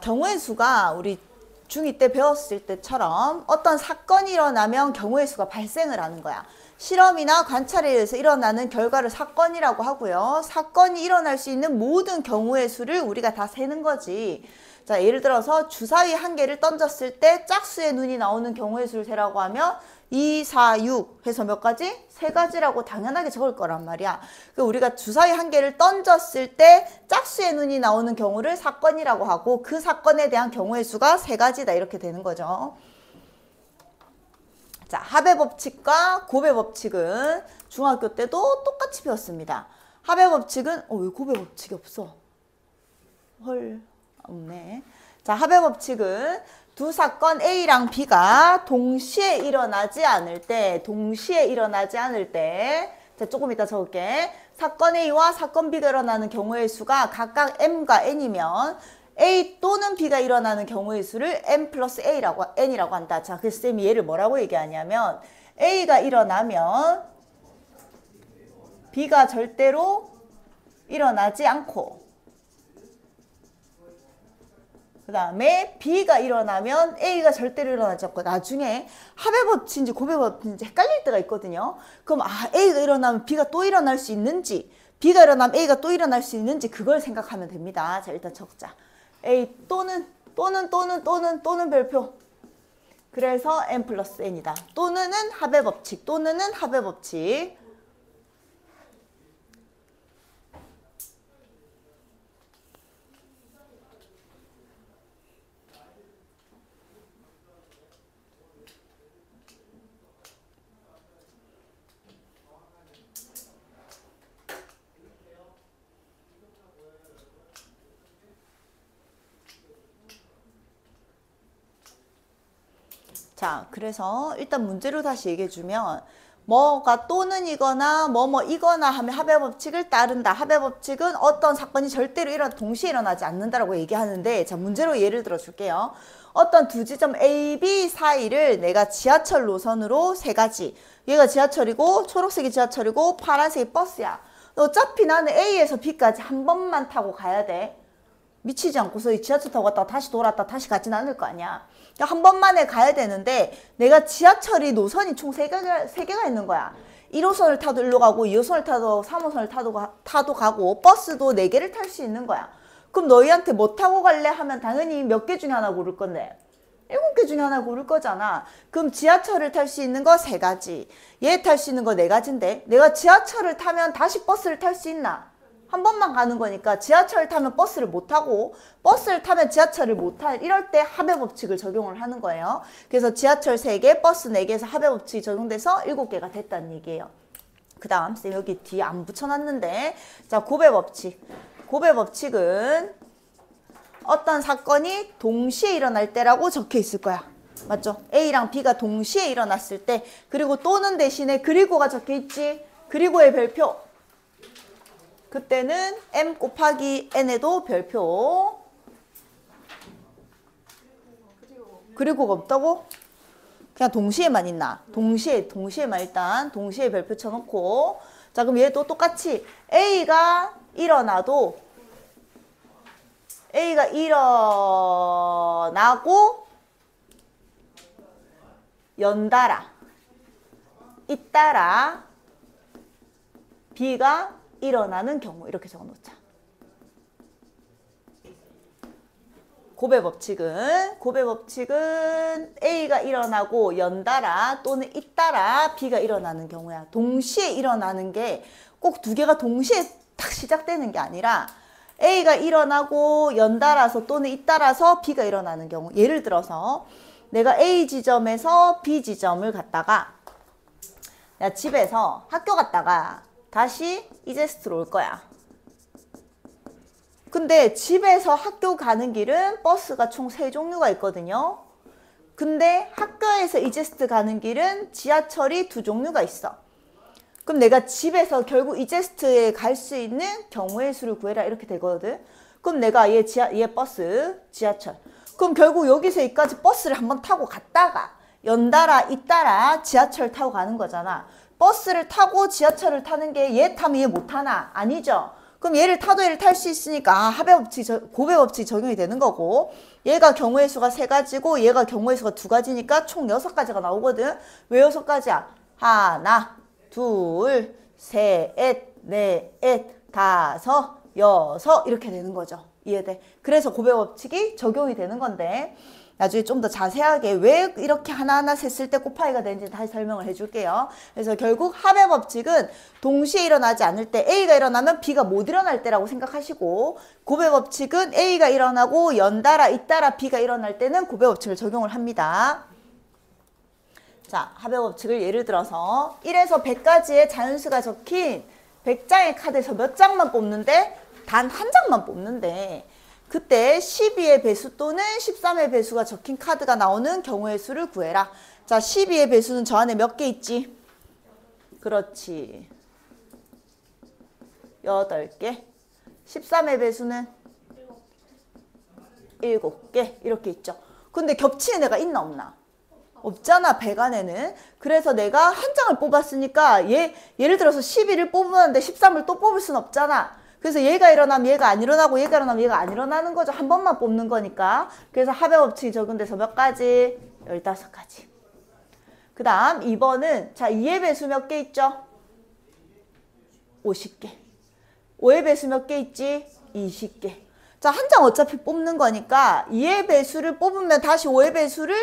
경우의 수가 우리 중2 때 배웠을 때처럼 어떤 사건이 일어나면 경우의 수가 발생을 하는 거야. 실험이나 관찰에 의해서 일어나는 결과를 사건이라고 하고요. 사건이 일어날 수 있는 모든 경우의 수를 우리가 다 세는 거지. 자, 예를 들어서 주사위 한 개를 던졌을 때 짝수의 눈이 나오는 경우의 수를 세라고 하면 2, 4, 6 해서 몇 가지? 세 가지라고 당연하게 적을 거란 말이야. 우리가 주사위 한 개를 던졌을 때 짝수의 눈이 나오는 경우를 사건이라고 하고 그 사건에 대한 경우의 수가 세 가지다 이렇게 되는 거죠. 자, 합의 법칙과 곱의 법칙은 중학교 때도 똑같이 배웠습니다. 합의 법칙은 왜 곱의 법칙이 없어? 헐, 없네. 자, 합의 법칙은 두 사건 A랑 B가 동시에 일어나지 않을 때, 자, 조금 이따 적을게. 사건 A와 사건 B가 일어나는 경우의 수가 각각 M과 N이면 A 또는 B가 일어나는 경우의 수를 M 플러스 N이라고 한다. 자, 그래서 쌤이 얘를 뭐라고 얘기하냐면 A가 일어나면 B가 절대로 일어나지 않고 그 다음에 B가 일어나면 A가 절대로 일어나지 않고 나중에 합의 법칙인지 곱의 법칙인지 헷갈릴 때가 있거든요. 그럼 A가 일어나면 B가 또 일어날 수 있는지 B가 일어나면 A가 또 일어날 수 있는지 그걸 생각하면 됩니다. 자, 일단 적자. A 또는 별표. 그래서 M 플러스 N이다. 또는은 합의 법칙. 자, 그래서 일단 문제로 다시 얘기해주면 뭐가 또는이거나 뭐뭐이거나 하면 합의 법칙을 따른다. 합의 법칙은 어떤 사건이 절대로 동시에 일어나지 않는다라고 얘기하는데 자, 문제로 예를 들어 줄게요. 어떤 두 지점 A, B 사이를 내가 지하철 노선으로 세 가지 얘가 지하철이고 초록색이 지하철이고 파란색이 버스야. 어차피 나는 A에서 B까지 한 번만 타고 가야 돼. 미치지 않고서 지하철 타고 갔다가 다시 돌아왔다 다시 가진 않을 거 아니야. 한 번만에 가야 되는데 내가 지하철이 노선이 총 3개가 있는 거야. 1호선을 타도 일로 가고 2호선을 타도 3호선을 타도 가고 버스도 4개를 탈 수 있는 거야. 그럼 너희한테 뭐 타고 갈래? 하면 당연히 몇 개 중에 하나 고를 건데 7개 중에 하나 고를 거잖아. 그럼 지하철을 탈 수 있는 거 3가지 얘 탈 수 있는 거 4가지인데 내가 지하철을 타면 다시 버스를 탈 수 있나? 한 번만 가는 거니까 지하철을 타면 버스를 못 타고 버스를 타면 지하철을 못 타. 이럴 때 합의 법칙을 적용을 하는 거예요. 그래서 지하철 3개, 버스 4개에서 합의 법칙이 적용돼서 7개가 됐다는 얘기예요. 그 다음 쌤 여기 뒤에 안 붙여놨는데 자, 곱의 법칙. 곱의 법칙은 어떤 사건이 동시에 일어날 때라고 적혀 있을 거야. 맞죠? A랑 B가 동시에 일어났을 때 그리고 또는 대신에 그리고가 적혀 있지. 그리고의 별표. 그때는 M 곱하기 N에도 별표. 그리고가 없다고? 그냥 동시에만 있나? 동시에만 일단 동시에 별표 쳐놓고 자, 그럼 얘도 똑같이 A가 일어나고 연달아 잇따라 B가 일어나는 경우 이렇게 적어놓자. 곱의 법칙은 A가 일어나고 연달아 또는 잇따라 B가 일어나는 경우야. 동시에 일어나는 게 꼭 2개가 동시에 딱 시작되는 게 아니라 A가 일어나고 연달아서 또는 잇따라서 B가 일어나는 경우. 예를 들어서 내가 A 지점에서 B 지점을 갔다가 내가 집에서 학교 갔다가 다시 이제스트로 올 거야. 근데 집에서 학교 가는 길은 버스가 총 3종류가 있거든요. 근데 학교에서 이제스트 가는 길은 지하철이 2종류가 있어. 그럼 내가 집에서 결국 이제스트에 갈 수 있는 경우의 수를 구해라 이렇게 되거든. 그럼 내가 얘 버스, 지하철. 그럼 결국 여기서 여기까지 버스를 한번 타고 갔다가 연달아 잇따라 지하철 타고 가는 거잖아. 버스를 타고 지하철을 타는 게 얘 타면 얘 못 타나? 아니죠. 그럼 얘를 타도 얘를 탈 수 있으니까 합의 법칙, 고배 법칙 적용이 되는 거고 얘가 경우의 수가 3가지고 얘가 경우의 수가 2가지니까 총 6가지가 나오거든. 왜 6가지야? 하나, 둘, 셋, 넷, 다섯, 여섯 이렇게 되는 거죠. 이해돼? 그래서 고배 법칙이 적용이 되는 건데 나중에 좀 더 자세하게 왜 이렇게 하나하나 셌을 때 곱하기가 되는지 다시 설명을 해줄게요. 그래서 결국 합의 법칙은 동시에 일어나지 않을 때 A가 일어나면 B가 못 일어날 때라고 생각하시고 고배 법칙은 A가 일어나고 연달아 잇따라 B가 일어날 때는 고배 법칙을 적용을 합니다. 자, 합의 법칙을 예를 들어서 1에서 100까지의 자연수가 적힌 100장의 카드에서 몇 장만 뽑는데 단 한 장만 뽑는데 그때 12의 배수 또는 13의 배수가 적힌 카드가 나오는 경우의 수를 구해라. 자, 12의 배수는 저 안에 몇 개 있지? 그렇지. 8개. 13의 배수는 7개. 이렇게 있죠. 근데 겹치는 애가 있나 없나? 없잖아, 100 안에는. 그래서 내가 한 장을 뽑았으니까 예를 들어서 12를 뽑았는데 13을 또 뽑을 순 없잖아. 그래서 얘가 일어나면 얘가 안 일어나고 얘가 일어나면 얘가 안 일어나는 거죠. 한 번만 뽑는 거니까. 그래서 합의 법칙이 적용돼서 몇 가지? 15가지. 그 다음 2번은 자 2의 배수 몇 개 있죠? 50개. 5의 배수 몇 개 있지? 20개. 자, 한 장 어차피 뽑는 거니까 2의 배수를 뽑으면 다시 5의 배수를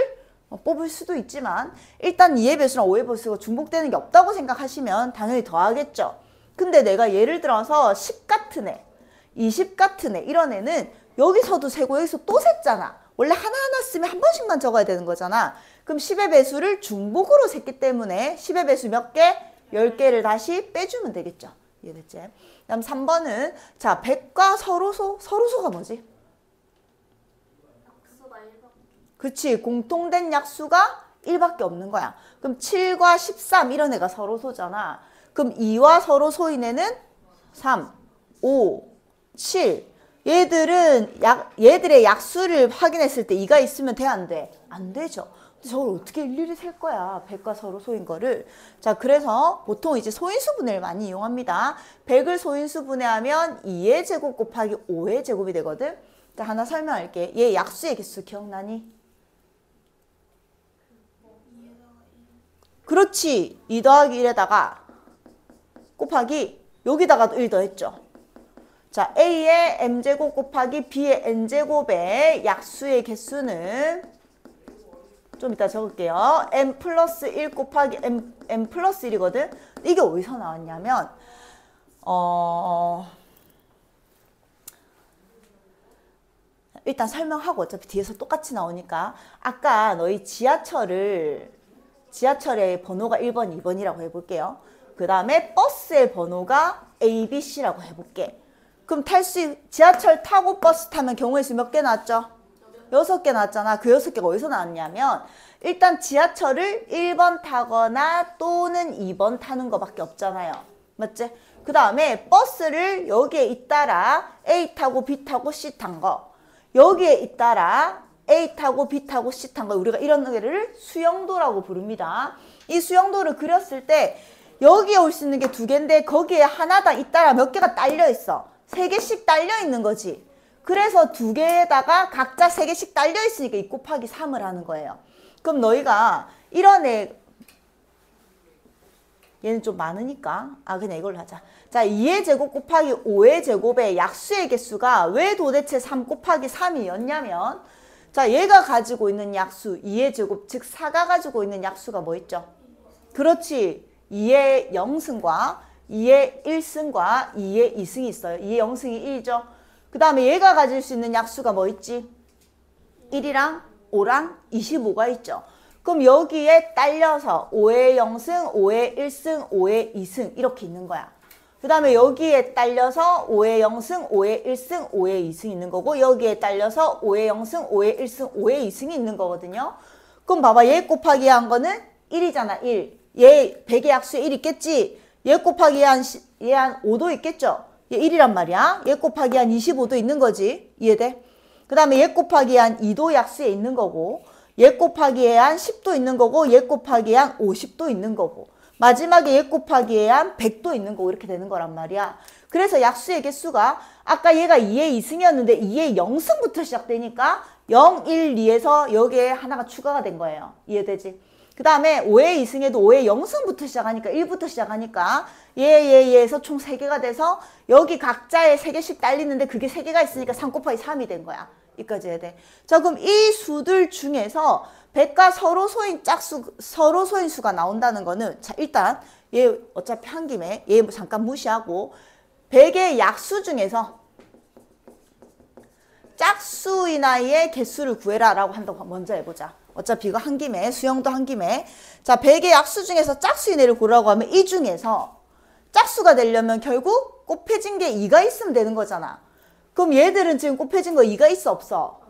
뽑을 수도 있지만 일단 2의 배수랑 5의 배수가 중복되는 게 없다고 생각하시면 당연히 더하겠죠. 근데 내가 예를 들어서 10 같은 애, 20 같은 애 이런 애는 여기서도 세고 여기서 또 셌잖아. 원래 하나하나 쓰면 한 번씩만 적어야 되는 거잖아. 그럼 10의 배수를 중복으로 셌기 때문에 10의 배수 몇 개? 10개를 다시 빼주면 되겠죠. 이해됐지? 그 다음 3번은 자 100과 서로소가 뭐지? 그치, 공통된 약수가 1밖에 없는 거야. 그럼 7과 13 이런 애가 서로소잖아. 그럼 2와 서로소인 애는 3, 5, 7. 얘들의 약수를 확인했을 때 2가 있으면 돼, 안 돼? 안 되죠. 근데 저걸 어떻게 일일이 셀 거야? 100과 서로소인 거를. 자, 그래서 보통 이제 소인수분해를 많이 이용합니다. 100을 소인수분해하면 2의 제곱 곱하기 5의 제곱이 되거든. 자, 하나 설명할게. 얘 약수의 개수 기억나니? 그렇지. 2 더하기 1에다가 곱하기 여기다가도 1 더했죠. 자, A의 M제곱 곱하기 B의 N제곱의 약수의 개수는 좀 이따 적을게요. M 플러스 1 곱하기 M 플러스 1이거든. 이게 어디서 나왔냐면 일단 설명하고 어차피 뒤에서 똑같이 나오니까 아까 너희 지하철의 번호가 1번, 2번이라고 해볼게요. 그 다음에 버스의 번호가 A, B, C라고 해볼게. 그럼 지하철 타고 버스 타면 경우의 수 몇 개 나왔죠? 6개 나왔잖아. 그 6개가 어디서 나왔냐면 일단 지하철을 1번 타거나 또는 2번 타는 거밖에 없잖아요. 맞지? 그 다음에 버스를 여기에 잇따라 A 타고 B 타고 C 탄 거, 여기에 잇따라 A 타고 B 타고 C 탄 거, 우리가 이런 거를 수영도라고 부릅니다. 이 수영도를 그렸을 때 여기에 올 수 있는 게 2개인데 거기에 하나당 잇따라 몇 개가 딸려 있어. 3개씩 딸려 있는 거지. 그래서 2개에다가 각자 3개씩 딸려 있으니까 2 곱하기 3을 하는 거예요. 그럼 너희가 이런 얘는 좀 많으니까 그냥 이걸로 하자. 자, 2의 제곱 곱하기 5의 제곱의 약수의 개수가 왜 도대체 3 곱하기 3이었냐면 자, 얘가 가지고 있는 약수 2의 제곱, 즉 4가 가지고 있는 약수가 뭐 있죠? 그렇지. 2의 0승과 2의 1승과 2의 2승이 있어요. 2의 0승이 1이죠. 그 다음에 얘가 가질 수 있는 약수가 뭐 있지? 1이랑 5랑 25가 있죠. 그럼 여기에 딸려서 5의 0승, 5의 1승, 5의 2승 이렇게 있는 거야. 그 다음에 여기에 딸려서 5의 0승, 5의 1승, 5의 2승 있는 거고 여기에 딸려서 5의 0승, 5의 1승, 5의 2승이 있는 거거든요. 그럼 봐봐. 얘 곱하기 한 거는 1이잖아. 1. 얘 100의 약수에 1 있겠지? 얘 곱하기 얘 한 5도 있겠죠? 얘 1이란 말이야. 얘 곱하기 한 25도 있는 거지. 이해돼? 그 다음에 얘 곱하기 한 2도 약수에 있는 거고 얘 곱하기 한 10도 있는 거고 얘 곱하기 한 50도 있는 거고 마지막에 얘 곱하기 한 100도 있는 거고 이렇게 되는 거란 말이야. 그래서 약수의 개수가 아까 얘가 2의 2승이었는데 2의 0승부터 시작되니까 0, 1, 2에서 여기에 하나가 추가가 된 거예요. 이해되지? 그 다음에 5의 2승에도 5의 0승부터 시작하니까 1부터 시작하니까 얘에서 총 3개가 돼서 여기 각자에 3개씩 딸리는데 그게 3개가 있으니까 3 곱하기 3이 된 거야. 여기까지 해야 돼. 자, 그럼 이 수들 중에서 100과 서로 소인 수가 나온다는 거는, 자, 일단 얘 어차피 한 김에 얘 잠깐 무시하고 100의 약수 중에서 짝수이나의 개수를 구해라 라고 한다고 먼저 해보자. 어차피 이거 한 김에, 수영도 한 김에. 자, 100의 약수 중에서 짝수이네를 고르라고 하면 이 중에서 짝수가 되려면 결국 곱해진 게 2가 있으면 되는 거잖아. 그럼 얘들은 지금 곱해진 거 2가 있어, 없어?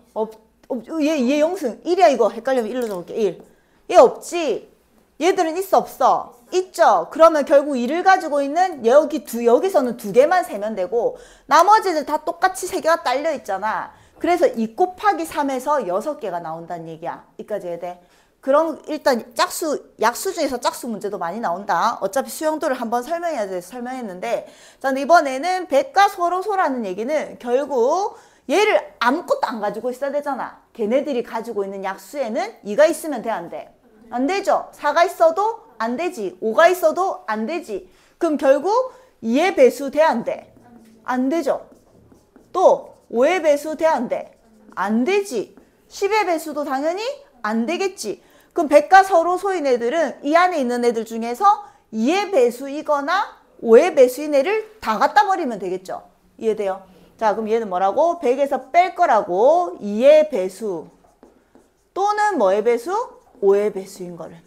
얘 0승. 1이야, 이거. 헷갈리면 1로 적을게, 1. 얘 없지? 얘들은 있어, 없어? 있죠? 그러면 결국 2를 가지고 있는 여기서는 2개만 세면 되고, 나머지는 다 똑같이 3개가 딸려 있잖아. 그래서 2 곱하기 3에서 6개가 나온다는 얘기야. 여기까지 해야 돼. 그럼 일단 약수 중에서 짝수 문제도 많이 나온다. 어차피 수영도를 한번 설명해야 돼서 설명했는데, 자, 이번에는 100과 서로소라는 얘기는 결국 얘를 아무것도 안 가지고 있어야 되잖아. 걔네들이 가지고 있는 약수에는 2가 있으면 돼, 안 돼? 안 되죠. 4가 있어도 안 되지. 5가 있어도 안 되지. 그럼 결국 2의 배수 돼, 안 돼? 안 되죠. 또 5의 배수 돼, 안 돼? 안 되지. 10의 배수도 당연히 안 되겠지. 그럼 100과 서로소인 애들은 이 안에 있는 애들 중에서 2의 배수이거나 5의 배수인 애를 다 갖다 버리면 되겠죠. 이해돼요? 자, 그럼 얘는 뭐라고? 100에서 뺄 거라고. 2의 배수 또는 뭐의 배수? 5의 배수인 거를.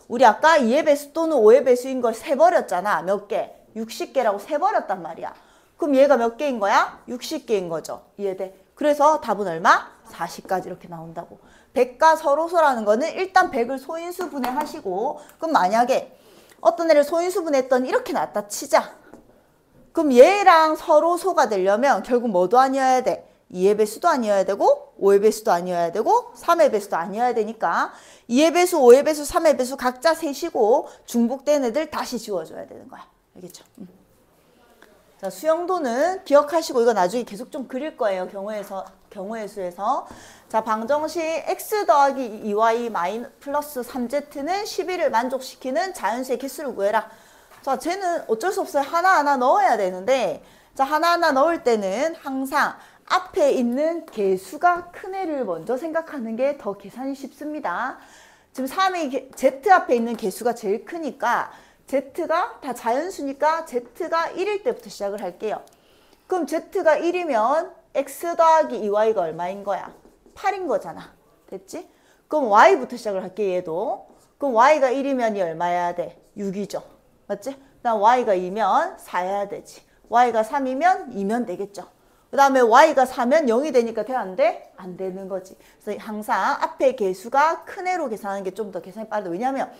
우리 아까 2의 배수 또는 5의 배수인 걸 세버렸잖아. 몇 개? 60개라고 세버렸단 말이야. 그럼 얘가 몇 개인 거야? 60개인 거죠. 이해돼? 그래서 답은 얼마? 40까지 이렇게 나온다고. 100과 서로소라는 거는 일단 100을 소인수 분해하시고, 그럼 만약에 어떤 애를 소인수 분해했더니 이렇게 나왔다 치자. 그럼 얘랑 서로소가 되려면 결국 뭐도 아니어야 돼? 2의 배수도 아니어야 되고 5의 배수도 아니어야 되고 3의 배수도 아니어야 되니까 2의 배수, 5의 배수, 3의 배수 각자 셋이고 중복된 애들 다시 지워줘야 되는 거야. 알겠죠? 자, 수영도는 기억하시고 이거 나중에 계속 좀 그릴 거예요. 경우의 수에서. 자, 방정식 x 더하기 2y 플러스 3z는 11을 만족시키는 자연수의 개수를 구해라. 자, 쟤는 어쩔 수 없어요. 하나하나 넣어야 되는데, 자, 하나하나 넣을 때는 항상 앞에 있는 개수가 큰 애를 먼저 생각하는 게 더 계산이 쉽습니다. 지금 3의 z 앞에 있는 개수가 제일 크니까 z가 다 자연수니까 z가 1일 때부터 시작을 할게요. 그럼 z가 1이면 x 더하기 2y가 얼마인 거야? 8인 거잖아. 됐지? 그럼 y부터 시작을 할게, 얘도. 그럼 y가 1이면 이 얼마여야 돼? 6이죠. 맞지? 그다음 y가 2면 4여야 되지. y가 3이면 2면 되겠죠. 그 다음에 y가 4면 0이 되니까 돼, 안 돼? 안 되는 거지. 그래서 항상 앞에 개수가 큰 애로 계산하는 게 좀 더 계산이 빠르다. 왜냐면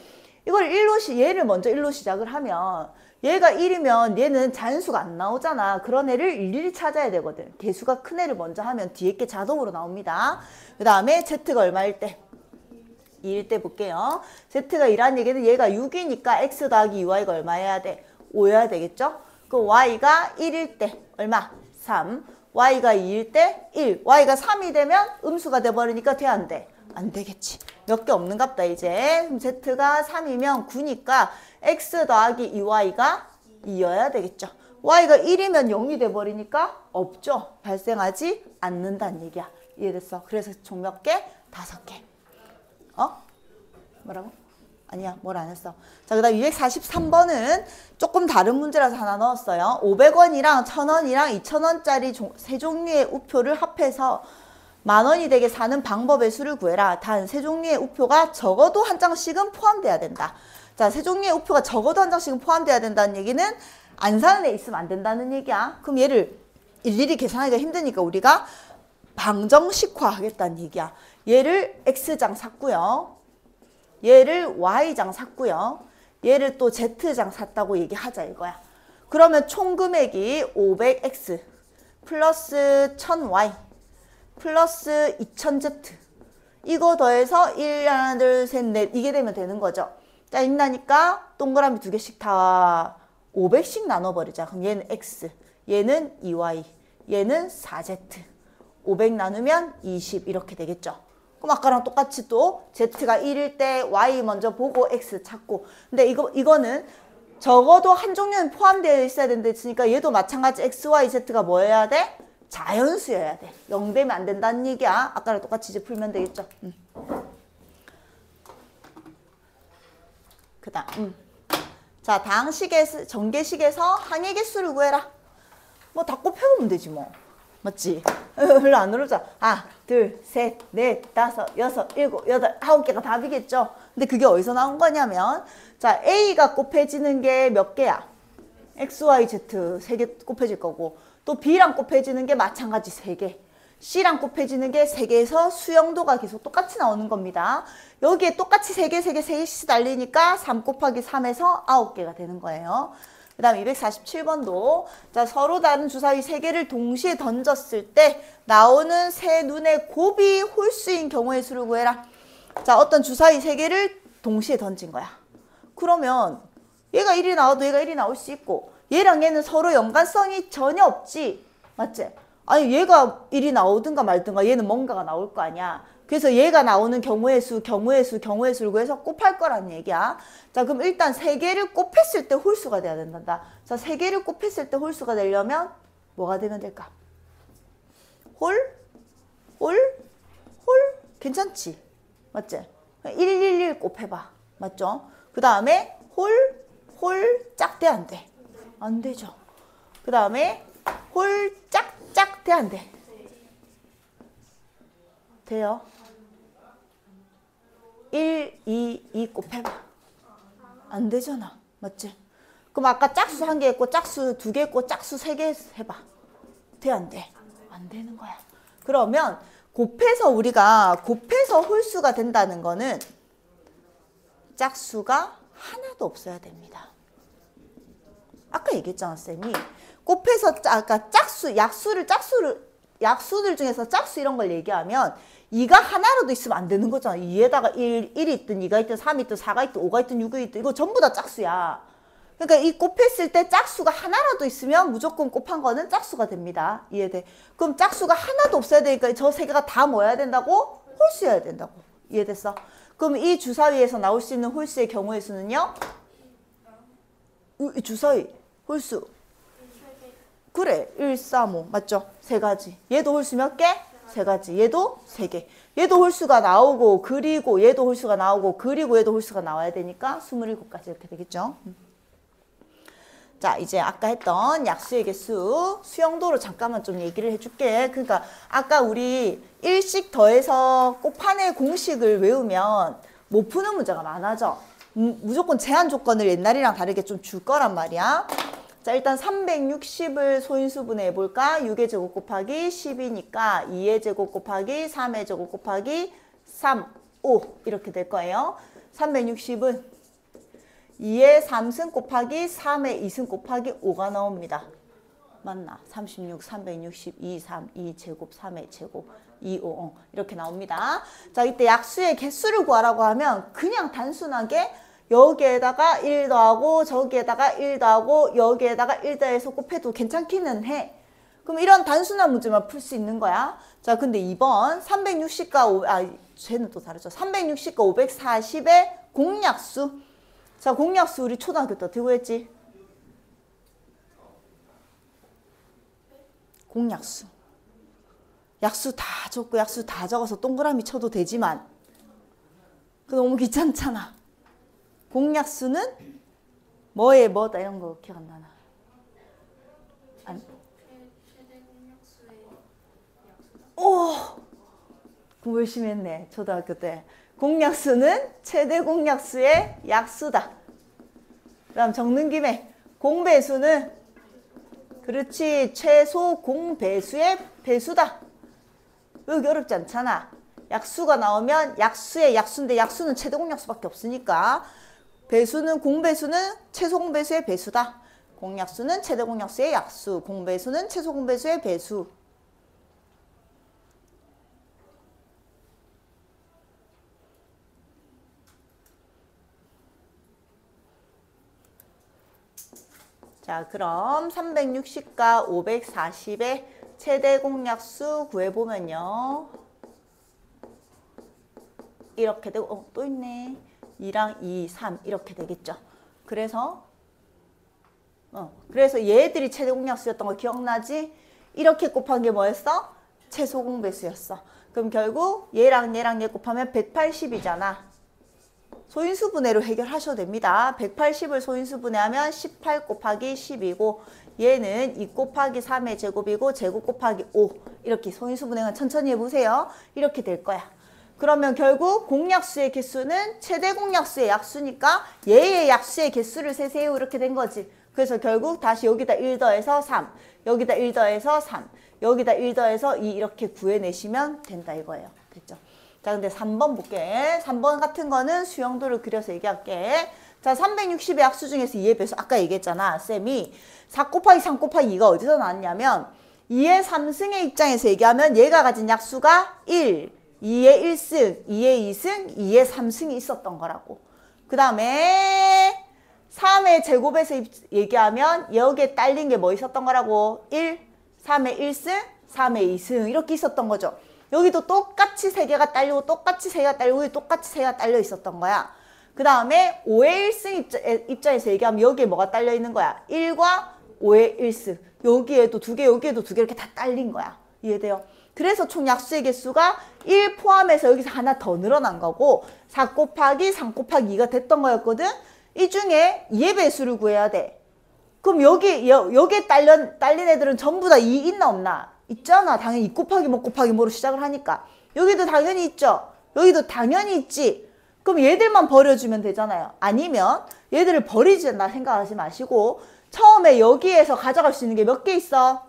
이걸 얘를 먼저 1로 시작을 하면 얘가 1이면 얘는 자연수가 안 나오잖아. 그런 애를 일일이 찾아야 되거든. 개수가 큰 애를 먼저 하면 뒤에 게 자동으로 나옵니다. 그 다음에 z가 얼마일 때? 2일 때 볼게요. z가 2라는 얘기는 얘가 6이니까 x 더하기 2y가 얼마여야 돼? 5여야 되겠죠? 그럼 y가 1일 때 얼마? 3. y가 2일 때 1. y가 3이 되면 음수가 돼버리니까 돼, 안 돼? 안 되겠지. 몇 개 없는갑다 이제. 그럼 z가 3이면 9니까 x 더하기 2y가 2여야 되겠죠. y가 1이면 0이 돼버리니까 없죠. 발생하지 않는다는 얘기야. 이해됐어? 그래서 총 몇 개? 5개. 뭐라고? 아니야, 뭘 안 했어. 자, 그 다음 243번은 조금 다른 문제라서 하나 넣었어요. 500원이랑 1000원이랑 2000원짜리 세 종류의 우표를 합해서 10,000원이 되게 사는 방법의 수를 구해라. 단 세 종류의 우표가 적어도 한 장씩은 포함돼야 된다. 자, 세 종류의 우표가 적어도 한 장씩은 포함돼야 된다는 얘기는 안 사는 애 있으면 안 된다는 얘기야. 그럼 얘를 일일이 계산하기가 힘드니까 우리가 방정식화 하겠다는 얘기야. 얘를 X장 샀고요. 얘를 Y장 샀고요. 얘를 또 Z장 샀다고 얘기하자 이거야. 그러면 총 금액이 500X 플러스 1000Y 플러스 2000Z 이거 더해서 1, 하나, 둘, 셋, 넷 이게 되면 되는 거죠. 자, 읽나니까 동그라미 2개씩 다 500씩 나눠버리자. 그럼 얘는 x, 얘는 2y, 얘는 4z. 500 나누면 20 이렇게 되겠죠. 그럼 아까랑 똑같이 또 z가 1일 때 y 먼저 보고 x 찾고. 근데 이거는 적어도 한 종류는 포함되어 있어야 된다 했으니까 얘도 마찬가지 x, y, z가 뭐여야 돼? 자연수여야 돼. 0 되면 안 된다는 얘기야. 아까랑 똑같이 이제 풀면 되겠죠. 그 다음 자, 다항식에서 전개식에서 항의 개수를 구해라. 뭐 다 곱해보면 되지 뭐. 맞지? 별로 안 어렵잖아. 아, 둘, 셋, 넷, 다섯, 여섯, 일곱, 여덟, 9개가 답이겠죠? 근데 그게 어디서 나온 거냐면 자, A가 곱해지는 게 몇 개야? X, Y, Z 3개 곱해질 거고 또 B랑 곱해지는 게 마찬가지 3개. C랑 곱해지는 게 3개에서 수영도가 계속 똑같이 나오는 겁니다. 여기에 똑같이 3개, 3개, 3개씩 달리니까 3 곱하기 3에서 9개가 되는 거예요. 그 다음 247번도 자, 서로 다른 주사위 3개를 동시에 던졌을 때 나오는 세 눈의 곱이 홀수인 경우의 수를 구해라. 자, 어떤 주사위 3개를 동시에 던진 거야. 그러면 얘가 1이 나와도 얘가 1이 나올 수 있고 얘랑 얘는 서로 연관성이 전혀 없지. 맞지? 아니 얘가 1이 나오든가 말든가 얘는 뭔가가 나올 거 아니야. 그래서 얘가 나오는 경우의 수를 구해서 곱할 거라는 얘기야. 자, 그럼 일단 3개를 곱했을 때 홀수가 돼야 된단다. 자, 3개를 곱했을 때 홀수가 되려면 뭐가 되면 될까? 홀? 괜찮지? 맞지? 111 곱해봐. 맞죠? 그 다음에 짝 돼, 안 돼? 안 되죠. 그 다음에 짝 돼, 안 돼? 돼요. 1, 2 곱해봐. 안 되잖아. 맞지? 그럼 아까 짝수 1개 했고 짝수 2개 했고 짝수 3개 해봐. 돼, 안 돼? 안 되는 거야. 그러면 우리가 곱해서 홀수가 된다는 거는 짝수가 하나도 없어야 됩니다. 아까 얘기했잖아, 쌤이. 곱해서 아까 약수들 중에서 짝수 이런 걸 얘기하면 2가 하나라도 있으면 안 되는 거잖아. 2에다가 1이 있든 2가 있든 3이 있든 4가 있든 5가 있든 6이 있든 이거 전부 다 짝수야. 그러니까 이 곱했을 때 짝수가 하나라도 있으면 무조건 곱한 거는 짝수가 됩니다. 이해돼? 그럼 짝수가 하나도 없어야 되니까 저 세 개가 다 뭐여야 된다고? 홀수여야 된다고. 이해됐어? 그럼 이 주사위에서 나올 수 있는 홀수의 경우의 수는요? 이 주사위 홀수. 그래, 1, 3, 5 맞죠? 3가지. 얘도 홀수 몇 개? 3가지. 얘도 3개. 얘도 홀수가 나오고 그리고 얘도 홀수가 나오고 그리고 얘도 홀수가 나와야 되니까 27가지 이렇게 되겠죠. 자, 이제 아까 했던 약수의 개수 수영도로 잠깐만 좀 얘기를 해줄게. 그러니까 아까 우리 1씩 더해서 곱한의 공식을 외우면 못 푸는 문제가 많아져. 무조건 제한 조건을 옛날이랑 다르게 좀 줄 거란 말이야. 자, 일단 360을 소인수분해 해볼까? 6의 제곱 곱하기 10이니까 2의 제곱 곱하기 3의 제곱 곱하기 3, 5 이렇게 될 거예요. 360은 2의 3승 곱하기 3의 2승 곱하기 5가 나옵니다. 맞나? 36, 360, 2, 3, 2 제곱, 3의 제곱, 2, 5 이렇게 나옵니다. 자, 이때 약수의 개수를 구하라고 하면 그냥 단순하게 여기에다가 1 더하고 저기에다가 1 더하고 여기에다가 1 더해서 곱해도 괜찮기는 해. 그럼 이런 단순한 문제만 풀 수 있는 거야. 자, 근데 2번 360과 쟤는 또 다르죠. 360과 540의 공약수. 자, 공약수 우리 초등학교 때 어떻게 구했지? 공약수. 약수 다 적고 약수 다 적어서 동그라미 쳐도 되지만 그 너무 귀찮잖아. 공약수는 뭐에 뭐다 이런 거 기억 안 나나? 오! 공부 열심히 했네. 초등학교 때. 공약수는 최대 공약수의 약수다. 그다음 적는 김에 공배수는 그렇지 최소 공배수의 배수다. 여기 어렵지 않잖아. 약수가 나오면 약수의 약수인데 약수는 최대 공약수밖에 없으니까 배수는 공배수는 최소 공배수의 배수다. 공약수는 최대 공약수의 약수, 공배수는 최소 공배수의 배수. 자, 그럼 360과 540의 최대 공약수 구해보면요. 이렇게 되고, 또 있네. 2랑 2, 3 이렇게 되겠죠. 그래서 얘들이 최대 공약수였던 거 기억나지? 이렇게 곱한 게 뭐였어? 최소 공배수였어. 그럼 결국 얘랑 얘 곱하면 180이잖아. 소인수분해로 해결하셔도 됩니다. 180을 소인수분해하면 18 곱하기 10이고 얘는 2 곱하기 3의 제곱이고 제곱 곱하기 5 이렇게 소인수분해는 천천히 해보세요. 이렇게 될 거야. 그러면 결국 공약수의 개수는 최대 공약수의 약수니까 얘의 약수의 개수를 세세요. 이렇게 된 거지. 그래서 결국 다시 여기다 1 더해서 3, 여기다 1 더해서 3, 여기다 1 더해서 2 이렇게 구해내시면 된다 이거예요. 됐죠? 자, 근데 3번 볼게. 3번 같은 거는 수영도를 그려서 얘기할게. 자, 360의 약수 중에서 2의 배수. 아까 얘기했잖아. 쌤이 4 곱하기 3 곱하기 2가 어디서 나왔냐면 2의 3승의 입장에서 얘기하면 얘가 가진 약수가 1, 2의 1승, 2의 2승, 2의 3승이 있었던 거라고. 그 다음에 3의 제곱에서 얘기하면 여기에 딸린 게 뭐 있었던 거라고? 1, 3의 1승, 3의 2승 이렇게 있었던 거죠. 여기도 똑같이 3개가 딸리고 똑같이 3개가 딸리고 여기 똑같이 3개가 딸려 있었던 거야. 그 다음에 5의 1승 입장에서 얘기하면 여기에 뭐가 딸려 있는 거야? 1과 5의 1승. 여기에도 2개, 여기에도 2개 이렇게 다 딸린 거야. 이해돼요? 그래서 총 약수의 개수가 1 포함해서 여기서 하나 더 늘어난 거고 4 곱하기 3 곱하기 2가 됐던 거였거든. 이 중에 2의 배수를 구해야 돼. 그럼 여기에 딸린 애들은 전부 다 2 있나 없나? 있잖아. 당연히 2 곱하기 뭐 곱하기 뭐로 시작을 하니까. 여기도 당연히 있죠. 여기도 당연히 있지. 그럼 얘들만 버려주면 되잖아요. 아니면 얘들을 버리지 않나 생각하지 마시고 처음에 여기에서 가져갈 수 있는 게 몇 개 있어?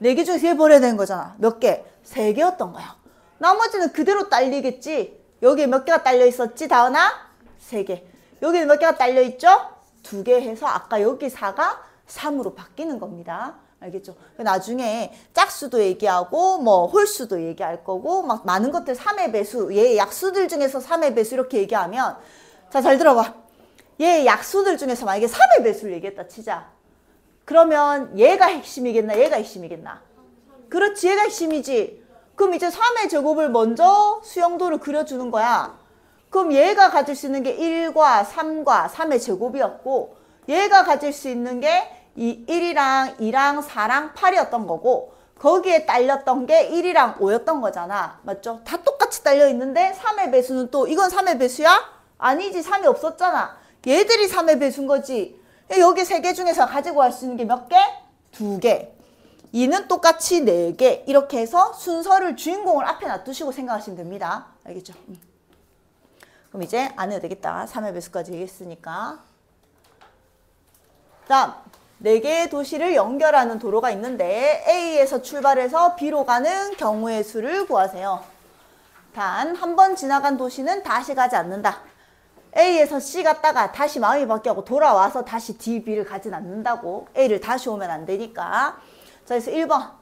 4개 중에서 얘 버려야 되는 거잖아. 몇 개? 3개였던 거야. 나머지는 그대로 딸리겠지. 여기에 몇 개가 딸려 있었지, 다은아? 3개. 여기는 몇 개가 딸려 있죠? 2개 해서 아까 여기 4가 3으로 바뀌는 겁니다. 알겠죠? 나중에 짝수도 얘기하고 뭐 홀수도 얘기할 거고 막 많은 것들 3의 배수, 얘 약수들 중에서 3의 배수 이렇게 얘기하면 자, 잘 들어봐. 얘 약수들 중에서 만약에 3의 배수를 얘기했다 치자. 그러면 얘가 핵심이겠나? 얘가 핵심이겠나? 그렇지, 얘가 핵심이지. 그럼 이제 3의 제곱을 먼저 수영도를 그려주는 거야. 그럼 얘가 가질 수 있는 게 1과 3과 3의 제곱이었고 얘가 가질 수 있는 게 이 1이랑 2랑 4랑 8이었던 거고 거기에 딸렸던 게 1이랑 5였던 거잖아. 맞죠? 다 똑같이 딸려 있는데 3의 배수는 또 이건 3의 배수야? 아니지. 3이 없었잖아. 얘들이 3의 배수인 거지. 여기 3개 중에서 가지고 갈 수 있는 게 몇 개? 2개. 2는 똑같이 4개. 이렇게 해서 순서를 주인공을 앞에 놔두시고 생각하시면 됩니다. 알겠죠? 그럼 이제 안 해도 되겠다. 3의 배수까지 얘기했으니까. 다음 4개의 도시를 연결하는 도로가 있는데 A에서 출발해서 B로 가는 경우의 수를 구하세요. 단 한 번 지나간 도시는 다시 가지 않는다. A에서 C 갔다가 다시 마음이 바뀌고 돌아와서 다시 D, B를 가진 않는다고. A를 다시 오면 안 되니까. 자, 그래서 1번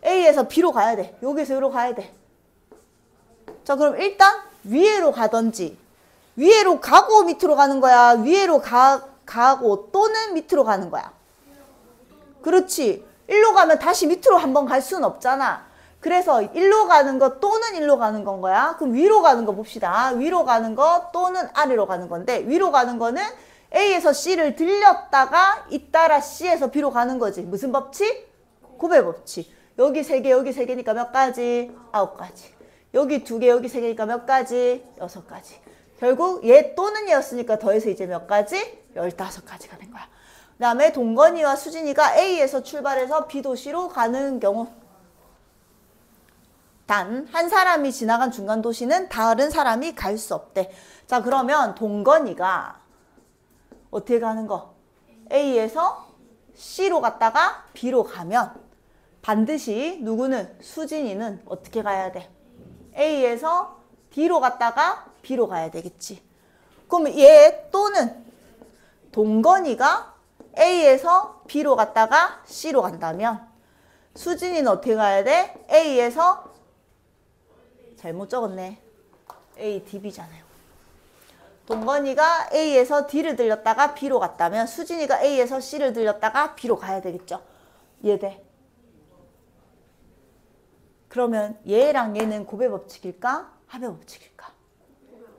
A에서 B로 가야 돼. 여기서 여기로 가야 돼. 자, 그럼 일단 위에로 가든지 위에로 가고 밑으로 가는 거야. 위에로 가고 또는 밑으로 가는 거야. 그렇지. 일로 가면 다시 밑으로 한번 갈 수는 없잖아. 그래서 일로 가는 거 또는 일로 가는 건 거야. 그럼 위로 가는 거 봅시다. 위로 가는 거 또는 아래로 가는 건데 위로 가는 거는 A에서 C를 들렸다가 잇따라 C에서 B로 가는 거지. 무슨 법칙? 고배 법칙. 여기 3개 여기 3개니까 몇 가지? 9가지. 여기 2개 여기 3개니까 몇 가지? 6가지. 결국 얘 또는 얘였으니까 더해서 이제 몇 가지? 15가지가 된 거야. 그 다음에 동건이와 수진이가 A에서 출발해서 B 도시로 가는 경우 단 한 사람이 지나간 중간 도시는 다른 사람이 갈 수 없대. 자, 그러면 동건이가 어떻게 가는 거? A에서 C로 갔다가 B로 가면 반드시 누구는? 수진이는 어떻게 가야 돼? A에서 D로 갔다가 B로 가야 되겠지. 그럼 얘 또는 동건이가 A에서 B로 갔다가 C로 간다면 수진이는 어떻게 가야 돼? A에서 잘못 적었네. A, D, B잖아요. 동건이가 A에서 D를 들렸다가 B로 갔다면 수진이가 A에서 C를 들렸다가 B로 가야 되겠죠. 이해돼? 그러면 얘랑 얘는 고배 법칙일까? 합의 법칙일까?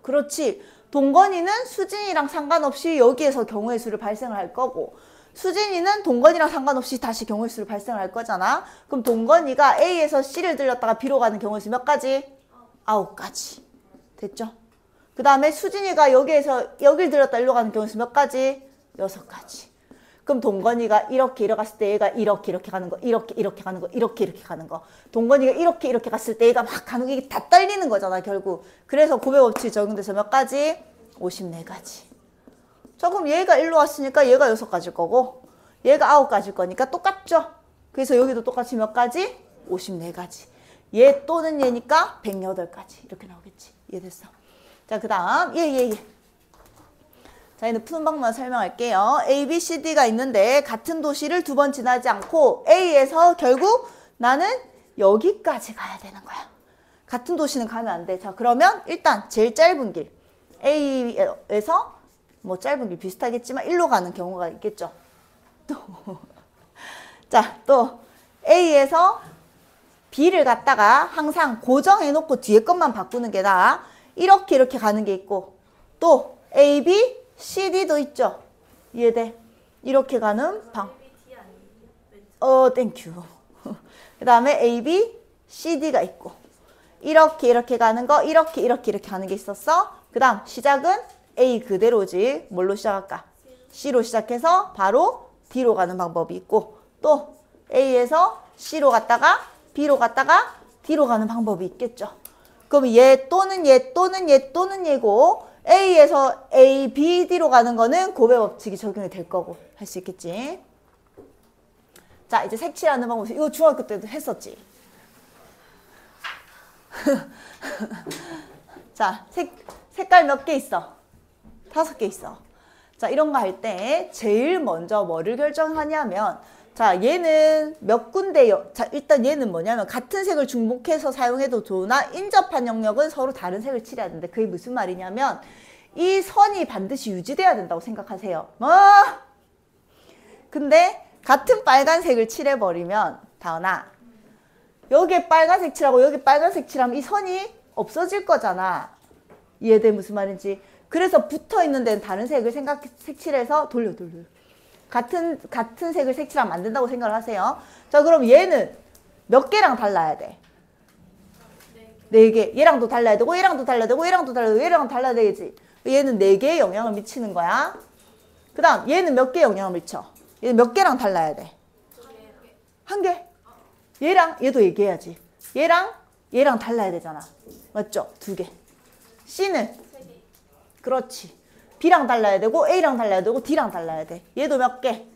그렇지. 동건이는 수진이랑 상관없이 여기에서 경우의 수를 발생을 할 거고 수진이는 동건이랑 상관없이 다시 경우의 수를 발생을 할 거잖아. 그럼 동건이가 A에서 C를 들렸다가 B로 가는 경우의 수 몇 가지? 9가지. 됐죠? 그 다음에 수진이가 여기에서 여길 들렸다 일로 가는 경우의 수 몇 가지? 6가지. 그럼 동건이가 이렇게 갔을 때 얘가 이렇게 가는 거, 이렇게 가는 거, 이렇게 가는 거. 동건이가 이렇게 갔을 때 얘가 막 가는 거 이게 다 딸리는 거잖아, 결국. 그래서 고배 법칙이 적용돼서 몇 가지? 54가지. 자, 그럼 얘가 일로 왔으니까 얘가 6가지일 거고 얘가 9가지일 거니까 똑같죠? 그래서 여기도 똑같이 몇 가지? 54가지. 얘 또는 얘니까 108가지. 이렇게 나오겠지. 이해됐어? 자, 그 다음 얘. 자, 얘는 푸는 방법만 설명할게요. A, B, C, D가 있는데 같은 도시를 2번 지나지 않고 A에서 결국 나는 여기까지 가야 되는 거야. 같은 도시는 가면 안 돼. 자, 그러면 일단 제일 짧은 길 A에서 뭐 짧은 길 비슷하겠지만 일로 가는 경우가 있겠죠. 또 A에서 B를 갖다가 항상 고정해놓고 뒤에 것만 바꾸는 게 나아. 이렇게 가는 게 있고 또 A, B, C, D도 있죠. 이해돼? 이렇게 가는 방. 땡큐. 그 다음에 A, B, C, D가 있고 이렇게 가는 거 이렇게 가는 게 있었어. 그 다음 시작은 A 그대로지. 뭘로 시작할까? C로 시작해서 바로 D로 가는 방법이 있고 또 A에서 C로 갔다가 B로 갔다가 D로 가는 방법이 있겠죠. 그럼 얘 또는 얘고 A에서 A, B, D로 가는 거는 고배 법칙이 적용이 될 거고 할 수 있겠지. 자, 이제 색칠하는 방법. 이거 중학교 때도 했었지. 자, 색깔 몇 개 있어? 5개 있어. 자, 이런 거 할 때 제일 먼저 뭐를 결정하냐면 자, 얘는 몇 군데요? 자, 일단 얘는 뭐냐면 같은 색을 중복해서 사용해도 좋으나 인접한 영역은 서로 다른 색을 칠해야 되는데 그게 무슨 말이냐면 이 선이 반드시 유지돼야 된다고 생각하세요. 근데 같은 빨간색을 칠해버리면 다은아 여기에 빨간색 칠하고 여기 빨간색 칠하면 이 선이 없어질 거잖아. 이해돼? 무슨 말인지. 그래서 붙어있는 데는 다른 색을 색칠해서 돌려. 같은 색을 색칠하면 안 된다고 생각을 하세요. 자, 그럼 얘는 몇 개랑 달라야 돼? 4개. 얘랑도 달라야 되고 얘랑도 달라야 되고 얘랑도 달라야 되고 얘랑도 달라야 되겠지. 얘는 4개의 영향을 미치는 거야. 그 다음 얘는 몇 개의 영향을 미쳐? 얘는 몇 개랑 달라야 돼? 1개. 얘랑 얘도 얘기해야지. 얘랑 달라야 되잖아. 맞죠? 2개. C는? 그렇지. B랑 달라야 되고 A랑 달라야 되고 D랑 달라야 돼. 얘도 몇 개?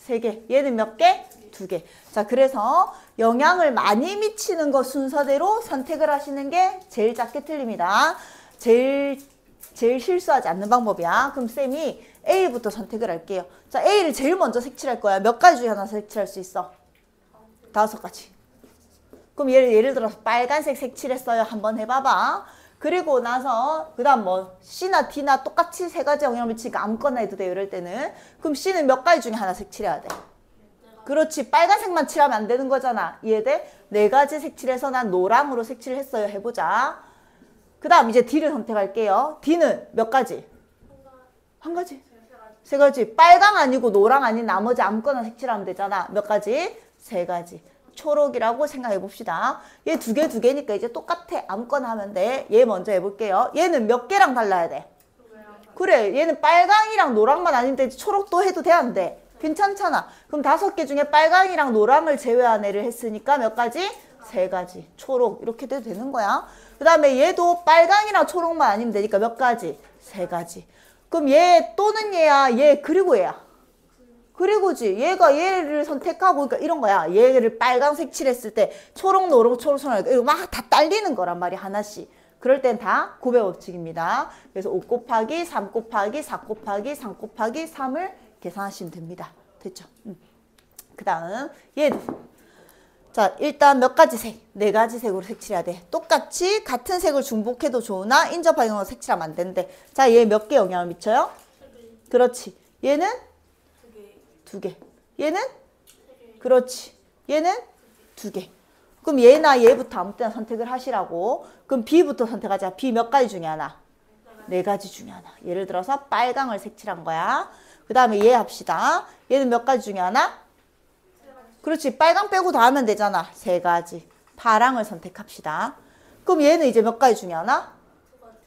3개. 얘는 몇 개? 2개. 자, 그래서 영향을 많이 미치는 것 순서대로 선택을 하시는 게 제일 작게 틀립니다. 제일 실수하지 않는 방법이야. 그럼 쌤이 A부터 선택을 할게요. 자, A를 제일 먼저 색칠할 거야. 몇 가지 중에 하나 색칠할 수 있어? 5가지. 그럼 예를 들어서 빨간색 색칠했어요. 한번 해봐봐. 그리고 나서 그 다음 뭐 C나 D나 똑같이 3가지 영향을 미치니까 아무거나 해도 돼요. 이럴 때는. 그럼 C는 몇 가지 중에 하나 색칠해야 돼. 그렇지. 빨간색만 칠하면 안 되는 거잖아. 이해돼? 4가지 색칠해서 난 노랑으로 색칠을 했어요. 해보자. 그 다음 이제 D를 선택할게요. D는 몇 가지? 1가지. 3가지. 빨강 아니고 노랑 아닌 나머지 아무거나 색칠하면 되잖아. 몇 가지? 3가지. 초록이라고 생각해 봅시다. 얘 2개니까 이제 똑같아. 아무거나 하면 돼. 얘 먼저 해볼게요. 얘는 몇 개랑 달라야 돼? 그래. 얘는 빨강이랑 노랑만 아니면 되지. 초록도 해도 돼, 안 돼? 괜찮잖아. 그럼 5개 중에 빨강이랑 노랑을 제외한 애를 했으니까 몇 가지? 3가지. 초록. 이렇게 돼도 되는 거야. 그 다음에 얘도 빨강이랑 초록만 아니면 되니까 몇 가지? 3가지. 그럼 얘 또는 얘야. 얘 그리고 얘야. 그리고지. 얘가 얘를 선택하고 그러니까 이런 거야. 얘를 빨간색 칠했을 때 초록, 노랑, 초록, 초록 이거 막 다 딸리는 거란 말이야. 하나씩. 그럴 땐 다 고배 법칙입니다. 그래서 5 곱하기 3 곱하기 4 곱하기 3 곱하기 3을 계산하시면 됩니다. 됐죠? 그 다음 얘도 자, 일단 몇 가지 색? 네 가지 색으로 색칠해야 돼. 똑같이 같은 색을 중복해도 좋으나 인접한 경우는 색칠하면 안 되는데. 자, 얘 몇 개 영향을 미쳐요? 그렇지. 얘는? 두 개. 얘는? 그렇지. 얘는? 두 개. 그럼 얘나 얘부터 아무 때나 선택을 하시라고. 그럼 B부터 선택하자. B 몇 가지 중에 하나? 네 가지 중에 하나. 예를 들어서 빨강을 색칠한 거야. 그 다음에 얘 합시다. 얘는 몇 가지 중에 하나? 그렇지. 빨강 빼고 다 하면 되잖아. 세 가지. 파랑을 선택합시다. 그럼 얘는 이제 몇 가지 중에 하나?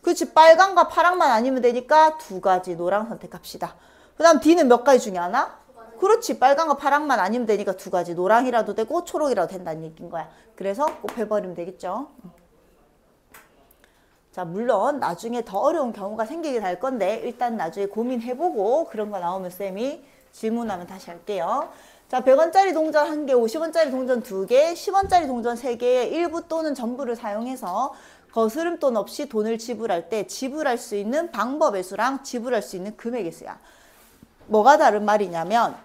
그렇지. 빨강과 파랑만 아니면 되니까 두 가지. 노랑 선택합시다. 그 다음 D는 몇 가지 중에 하나? 그렇지. 빨강과 파랑만 아니면 되니까 두 가지. 노랑이라도 되고 초록이라도 된다는 얘기인 거야. 그래서 꼭 해버리면 되겠죠. 자, 물론 나중에 더 어려운 경우가 생기게 될 건데 일단 나중에 고민해보고 그런 거 나오면 쌤이 질문하면 다시 할게요. 자, 100원짜리 동전 1개, 50원짜리 동전 2개, 10원짜리 동전 3개의 일부 또는 전부를 사용해서 거스름돈 없이 돈을 지불할 때 지불할 수 있는 방법의 수랑 지불할 수 있는 금액의 수야. 뭐가 다른 말이냐면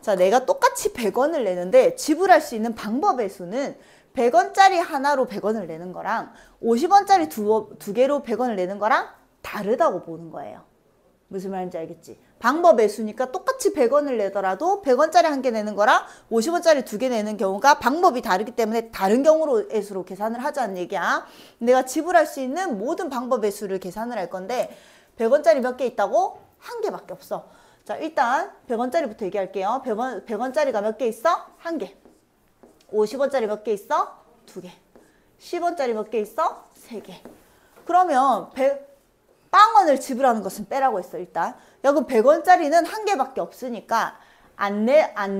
자, 내가 똑같이 100원을 내는데 지불할 수 있는 방법의 수는 100원짜리 하나로 100원을 내는 거랑 50원짜리 두 개로 100원을 내는 거랑 다르다고 보는 거예요. 무슨 말인지 알겠지? 방법의 수니까 똑같이 100원을 내더라도 100원짜리 한 개 내는 거랑 50원짜리 두 개 내는 경우가 방법이 다르기 때문에 다른 경우의 수로 계산을 하자는 얘기야. 내가 지불할 수 있는 모든 방법의 수를 계산을 할 건데 100원짜리 몇 개 있다고? 한 개밖에 없어. 자, 일단 100원짜리부터 얘기할게요. 100원짜리가 몇 개 있어? 한 개. 50원짜리 몇 개 있어? 두 개. 10원짜리 몇 개 있어? 세 개. 그러면 100빵원을 지불하는 것은 빼라고 했어, 일단. 야, 그럼 100원짜리는 한 개밖에 없으니까 안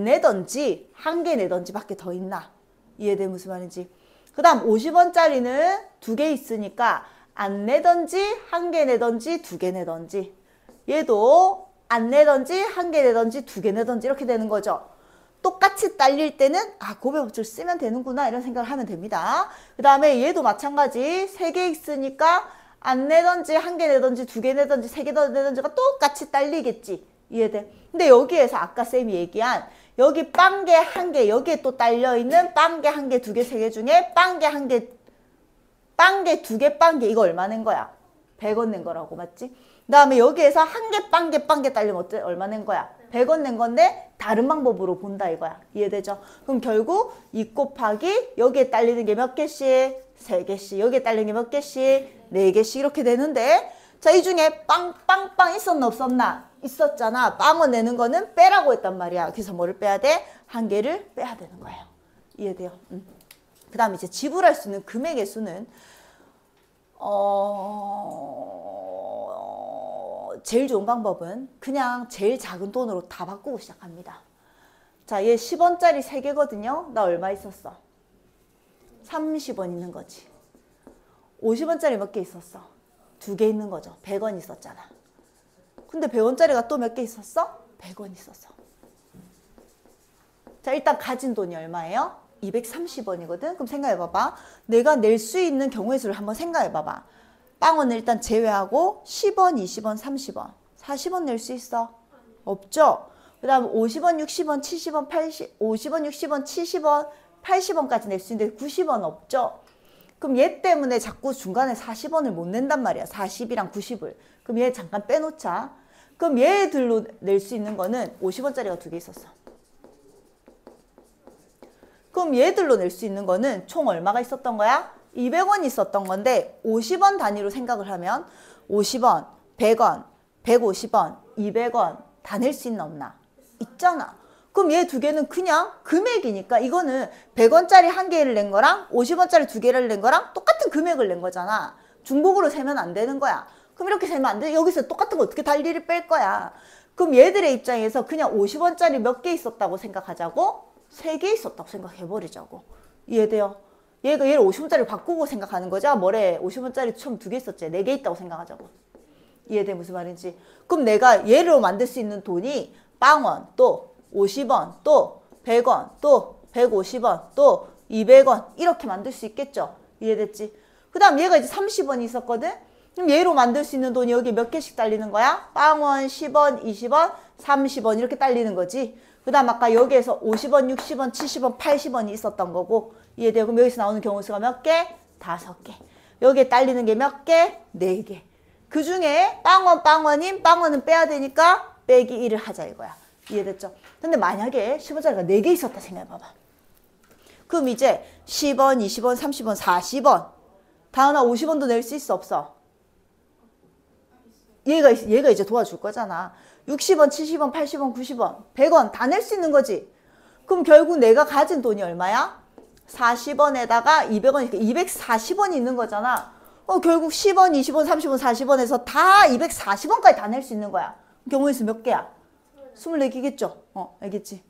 내던지 한 개 내던지 밖에 더 있나? 이해돼? 무슨 말인지. 그 다음 50원짜리는 두 개 있으니까 안 내던지 한 개 내던지 두 개 내던지. 얘도 안 내던지 한 개 내던지 두 개 내던지 이렇게 되는 거죠. 똑같이 딸릴 때는 곱의 법칙을 쓰면 되는구나 이런 생각을 하면 됩니다. 그 다음에 얘도 마찬가지. 세 개 있으니까 안 내던지 한 개 내던지 두 개 내던지 세 개 내던지가 똑같이 딸리겠지. 이해돼? 근데 여기에서 아까 쌤이 얘기한 여기 빵개 한 개 여기에 또 딸려있는 빵개 한 개 두 개 세 개 중에 빵개 한 개 빵개 두 개 빵개 이거 얼마 낸 거야? 100원 낸 거라고 맞지? 그 다음에 여기에서 한 개 빵개 딸리면 얼마 낸 거야? 100원 낸 건데 다른 방법으로 본다 이거야. 이해되죠? 그럼 결국 2 곱하기 여기에 딸리는 게 몇 개씩? 3개씩. 여기에 딸리는 게 몇 개씩? 4개씩 이렇게 되는데 자, 이 중에 빵 있었나 없었나? 있었잖아. 빵원 내는 거는 빼라고 했단 말이야. 그래서 뭐를 빼야 돼? 한 개를 빼야 되는 거예요. 이해돼요? 그 다음에 이제 지불할 수 있는 금액의 수는 제일 좋은 방법은 그냥 제일 작은 돈으로 다 바꾸고 시작합니다. 자, 얘 10원짜리 3개거든요. 나 얼마 있었어? 30원 있는 거지. 50원짜리 몇 개 있었어? 2개 있는 거죠. 100원 있었잖아. 근데 100원짜리가 또 몇 개 있었어? 100원 있었어. 자, 일단 가진 돈이 얼마예요? 230원이거든. 그럼 생각해봐봐. 내가 낼 수 있는 경우의 수를 한번 생각해봐봐. 빵원을 일단 제외하고 10원, 20원, 30원, 40원 낼 수 있어? 없죠? 그 다음 50원, 60원, 70원, 80, 50원, 60원, 70원, 80원까지 낼 수 있는데 90원 없죠? 그럼 얘 때문에 자꾸 중간에 40원을 못 낸단 말이야. 40이랑 90을. 그럼 얘 잠깐 빼놓자. 그럼 얘들로 낼 수 있는 거는 50원짜리가 2개 있었어. 그럼 얘들로 낼 수 있는 거는 총 얼마가 있었던 거야? 200원 있었던 건데 50원 단위로 생각을 하면 50원, 100원, 150원, 200원 다 낼 수 있나 없나? 있잖아. 그럼 얘 두 개는 그냥 금액이니까 이거는 100원짜리 한 개를 낸 거랑 50원짜리 두 개를 낸 거랑 똑같은 금액을 낸 거잖아. 중복으로 세면 안 되는 거야. 그럼 이렇게 세면 안 돼. 여기서 똑같은 거 어떻게 달리를 뺄 거야. 그럼 얘들의 입장에서 그냥 50원짜리 몇 개 있었다고 생각하자고 3개 있었다고 생각해버리자고. 이해돼요? 얘를 50원짜리 바꾸고 생각하는 거죠. 뭐래 50원짜리 처음 2개 있었지. 4개 있다고 생각하자고. 이해돼? 무슨 말인지. 그럼 내가 얘로 만들 수 있는 돈이 빵원 또 50원 또 100원 또 150원 또 200원 이렇게 만들 수 있겠죠. 이해됐지? 그 다음 얘가 이제 30원이 있었거든. 그럼 얘로 만들 수 있는 돈이 여기 몇 개씩 딸리는 거야? 빵원, 10원, 20원, 30원 이렇게 딸리는 거지. 그 그 다음 아까 여기에서 50원, 60원, 70원, 80원이 있었던 거고 이해돼요? 그럼 여기서 나오는 경우 수가 몇 개? 5개. 여기에 딸리는 게 몇 개? 4개. 그 중에 빵원인 빵원은 빼야 되니까 빼기 1을 하자 이거야. 이해됐죠? 근데 만약에 10원짜리가 4개 있었다 생각해봐봐. 그럼 이제 10원, 20원, 30원, 40원. 다은아 50원도 낼 수 있어 없어? 얘가 이제 도와줄 거잖아. 60원, 70원, 80원, 90원, 100원 다 낼 수 있는 거지. 그럼 결국 내가 가진 돈이 얼마야? 40원에다가 200원이니까 240원이 있는 거잖아. 결국 10원, 20원, 30원, 40원에서 다 240원까지 다 낼 수 있는 거야. 경우의 수 몇 개야? 24개겠죠? 알겠지?